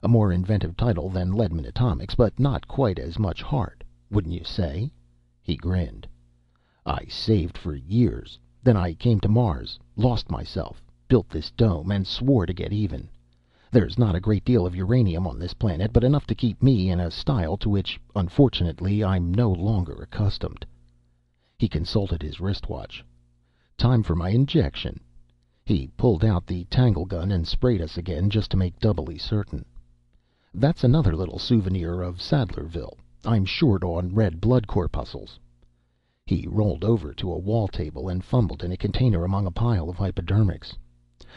A more inventive title than Leadman Atomics, but not quite as much heart, wouldn't you say?" He grinned. "I saved for years. Then I came to Mars, lost myself, built this dome, and swore to get even. There's not a great deal of uranium on this planet, but enough to keep me in a style to which, unfortunately, I'm no longer accustomed." He consulted his wristwatch. "Time for my injection." He pulled out the tangle gun and sprayed us again, just to make doubly certain. "That's another little souvenir of Sadlerville. I'm short on red blood corpuscles." He rolled over to a wall table and fumbled in a container among a pile of hypodermics.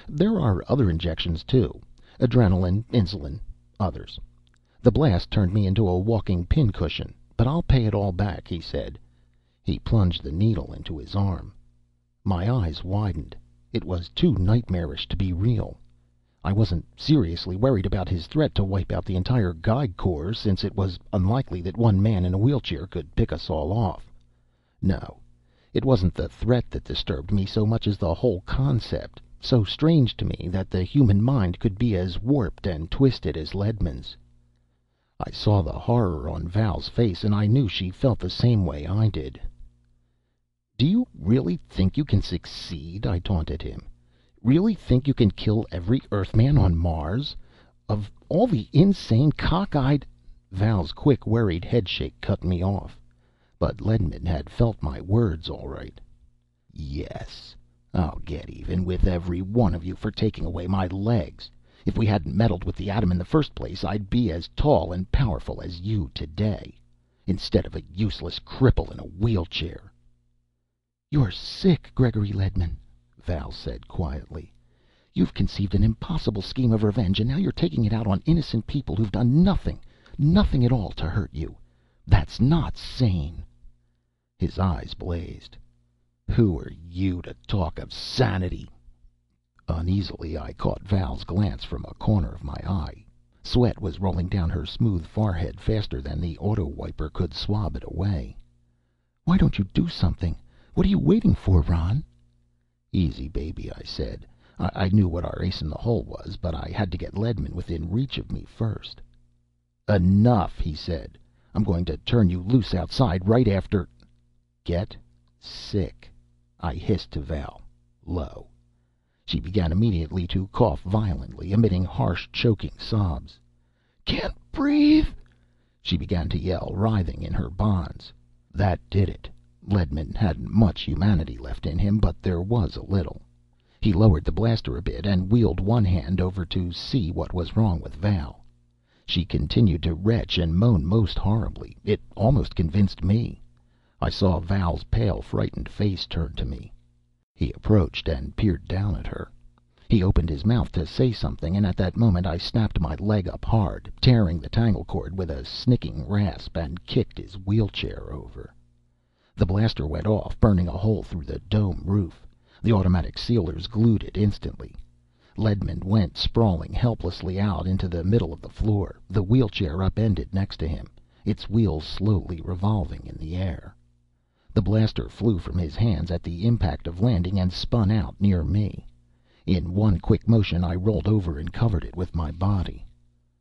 "There are other injections, too. Adrenaline, insulin, others. The blast turned me into a walking pincushion, but I'll pay it all back," he said. He plunged the needle into his arm. My eyes widened. It was too nightmarish to be real. I wasn't seriously worried about his threat to wipe out the entire Geig Corps, since it was unlikely that one man in a wheelchair could pick us all off. No, it wasn't the threat that disturbed me so much as the whole concept, so strange to me that the human mind could be as warped and twisted as Leadman's. I saw the horror on Val's face, and I knew she felt the same way I did. "Do you really think you can succeed?" I taunted him. "Really think you can kill every Earthman on Mars? Of all the insane, cockeyed—" Val's quick, worried headshake cut me off. But Leadman had felt my words all right. "Yes, I'll get even with every one of you for taking away my legs. If we hadn't meddled with the atom in the first place, I'd be as tall and powerful as you today, instead of a useless cripple in a wheelchair." "You're sick, Gregory Leadman," Val said quietly. "You've conceived an impossible scheme of revenge, and now you're taking it out on innocent people who've done nothing at all to hurt you. That's not sane." His eyes blazed. "Who are you to talk of sanity?" Uneasily, I caught Val's glance from a corner of my eye. Sweat was rolling down her smooth forehead faster than the auto wiper could swab it away. "Why don't you do something? What are you waiting for, Ron?" "Easy, baby," I said. I knew what our ace in the hole was, but I had to get Leadman within reach of me first. "Enough," he said. "I'm going to turn you loose outside right after—" "Get sick," I hissed to Val, low. She began immediately to cough violently, emitting harsh, choking sobs. "Can't breathe," she began to yell, writhing in her bonds. That did it. Leadman hadn't much humanity left in him, but there was a little. He lowered the blaster a bit and wheeled one hand over to see what was wrong with Val. She continued to retch and moan most horribly. It almost convinced me. I saw Val's pale, frightened face turn to me. He approached and peered down at her. He opened his mouth to say something, and at that moment I snapped my leg up hard, tearing the tangle cord with a snicking rasp, and kicked his wheelchair over. The blaster went off, burning a hole through the dome roof. The automatic sealers glued it instantly. Leadman went sprawling helplessly out into the middle of the floor, the wheelchair upended next to him, its wheels slowly revolving in the air. The blaster flew from his hands at the impact of landing and spun out near me. In one quick motion I rolled over and covered it with my body.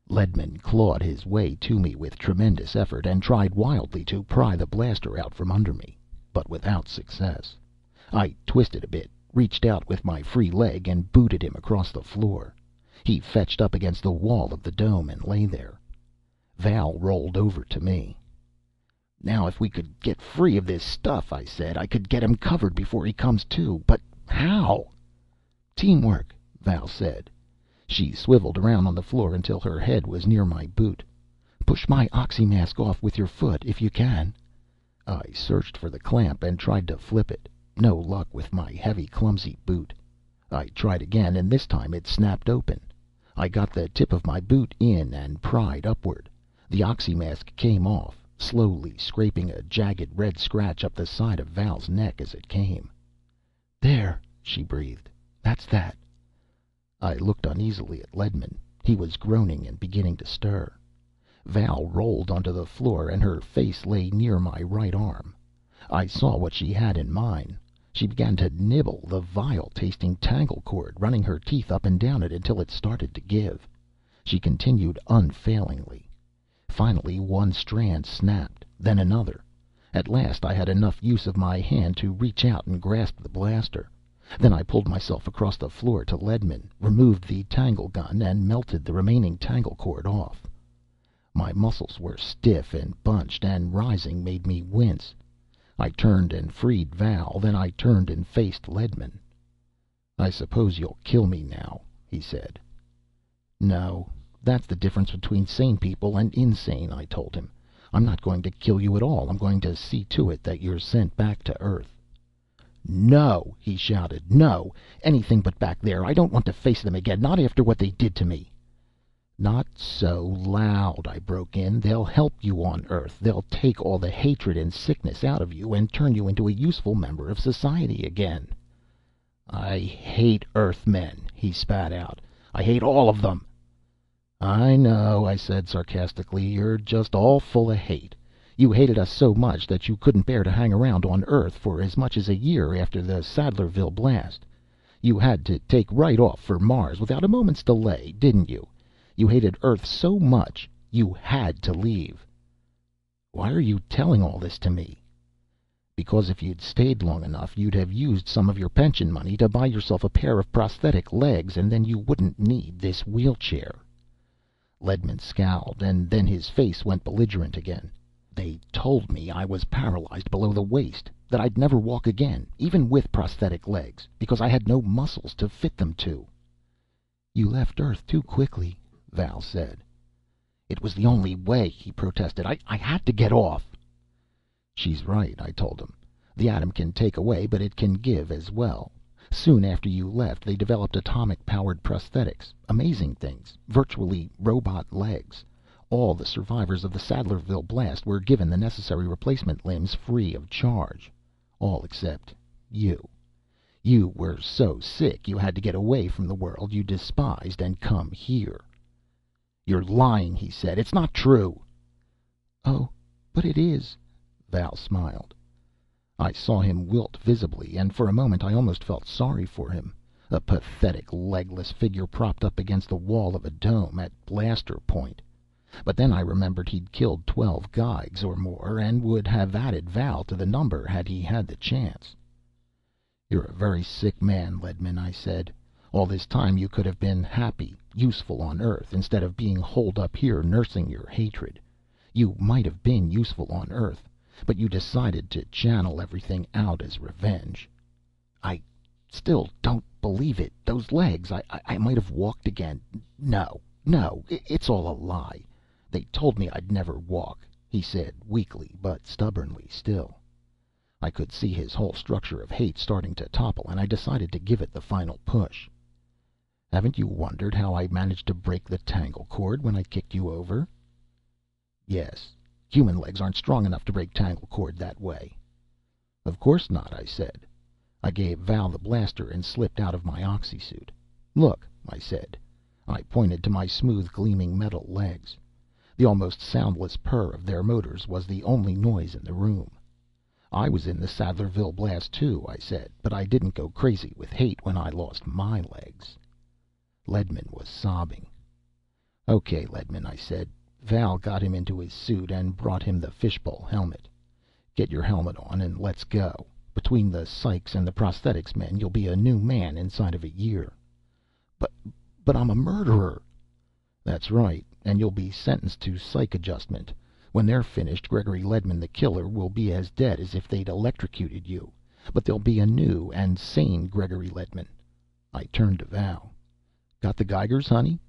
Leadman clawed his way to me with tremendous effort and tried wildly to pry the blaster out from under me, but without success. I twisted a bit, reached out with my free leg, and booted him across the floor. He fetched up against the wall of the dome and lay there. Val rolled over to me. "Now if we could get free of this stuff," I said, "I could get him covered before he comes to. But how?" "Teamwork," Val said. She swiveled around on the floor until her head was near my boot. "Push my oxymask off with your foot, if you can." I searched for the clamp and tried to flip it. No luck with my heavy, clumsy boot. I tried again, and this time it snapped open. I got the tip of my boot in and pried upward. The oxymask came off, slowly scraping a jagged red scratch up the side of Val's neck as it came. "There," she breathed. "That's that." I looked uneasily at Leadman. He was groaning and beginning to stir. Val rolled onto the floor, and her face lay near my right arm. I saw what she had in mine. She began to nibble the vile-tasting tangle cord, running her teeth up and down it until it started to give. She continued unfailingly. Finally one strand snapped, then another. At last I had enough use of my hand to reach out and grasp the blaster. Then I pulled myself across the floor to Ledman, removed the tangle gun, and melted the remaining tangle cord off. My muscles were stiff and bunched, and rising made me wince. I turned and freed Val, then I turned and faced Ledman. "I suppose you'll kill me now," he said. "No. That's the difference between sane people and insane," I told him. "I'm not going to kill you at all. I'm going to see to it that you're sent back to Earth." "No!" he shouted. "No! Anything but back there. I don't want to face them again, not after what they did to me." "Not so loud," I broke in. "They'll help you on Earth. They'll take all the hatred and sickness out of you and turn you into a useful member of society again." "I hate Earthmen," he spat out. "I hate all of them." "I know," I said sarcastically. "You're just all full of hate. You hated us so much that you couldn't bear to hang around on Earth for as much as a year after the Sadlerville blast. You had to take right off for Mars without a moment's delay, didn't you? You hated Earth so much you had to leave." "Why are you telling all this to me?" "Because if you'd stayed long enough you'd have used some of your pension money to buy yourself a pair of prosthetic legs, and then you wouldn't need this wheelchair." Ledman scowled, and then his face went belligerent again. "They told me I was paralyzed below the waist, that I'd never walk again, even with prosthetic legs, because I had no muscles to fit them to." "You left Earth too quickly," Val said. "It was the only way," he protested. I had to get off." "She's right," I told him. "The atom can take away, but it can give as well. Soon after you left, they developed atomic-powered prosthetics. Amazing things. Virtually robot legs. All the survivors of the Sadlerville blast were given the necessary replacement limbs free of charge. All except you. You were so sick you had to get away from the world you despised and come here." "You're lying," he said. "It's not true." "Oh, but it is." Val smiled. I saw him wilt visibly, and for a moment I almost felt sorry for him. A pathetic, legless figure propped up against the wall of a dome, at blaster point. But then I remembered he'd killed 12 Geigs or more, and would have added Val to the number had he had the chance. "You're a very sick man, Ledman," I said. "All this time you could have been happy, useful on Earth, instead of being holed up here nursing your hatred. You might have been useful on Earth, but you decided to channel everything out as revenge." "I still don't believe it. Those legs, I might have walked again. No, it's all a lie. They told me I'd never walk," he said, weakly but stubbornly still. I could see his whole structure of hate starting to topple, and I decided to give it the final push. "Haven't you wondered how I managed to break the tangle cord when I kicked you over?" "Yes. Human legs aren't strong enough to break tangle cord that way." "Of course not," I said. I gave Val the blaster and slipped out of my oxysuit. "Look," I said. I pointed to my smooth, gleaming metal legs. The almost soundless purr of their motors was the only noise in the room. "I was in the Sadlerville blast too," I said, "but I didn't go crazy with hate when I lost my legs." Ledman was sobbing. "Okay, Ledman," I said. Val got him into his suit and brought him the fishbowl helmet. "Get your helmet on and let's go. Between the psychs and the prosthetics men, you'll be a new man inside of a year." But I'm a murderer." "That's right, and you'll be sentenced to psych adjustment. When they're finished, Gregory Ledman the killer will be as dead as if they'd electrocuted you. But there'll be a new and sane Gregory Ledman." I turned to Val. "Got the Geigers, honey?"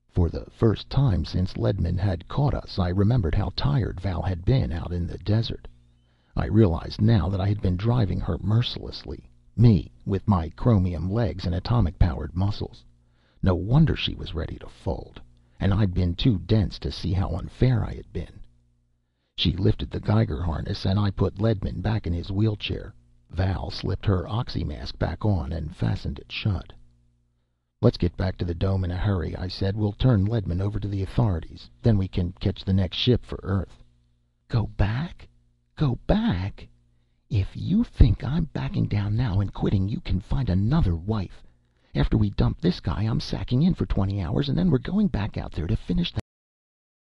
For the first time since Ledman had caught us, I remembered how tired Val had been out in the desert. I realized now that I had been driving her mercilessly. Me, with my chromium legs and atomic-powered muscles. No wonder she was ready to fold. And I'd been too dense to see how unfair I had been. She lifted the Geiger harness, and I put Ledman back in his wheelchair. Val slipped her oxymask back on and fastened it shut. "Let's get back to the dome in a hurry," I said. "We'll turn Ledman over to the authorities. Then we can catch the next ship for Earth." "Go back? Go back? If you think I'm backing down now and quitting, you can find another wife. After we dump this guy, I'm sacking in for 20 hours, and then we're going back out there to finish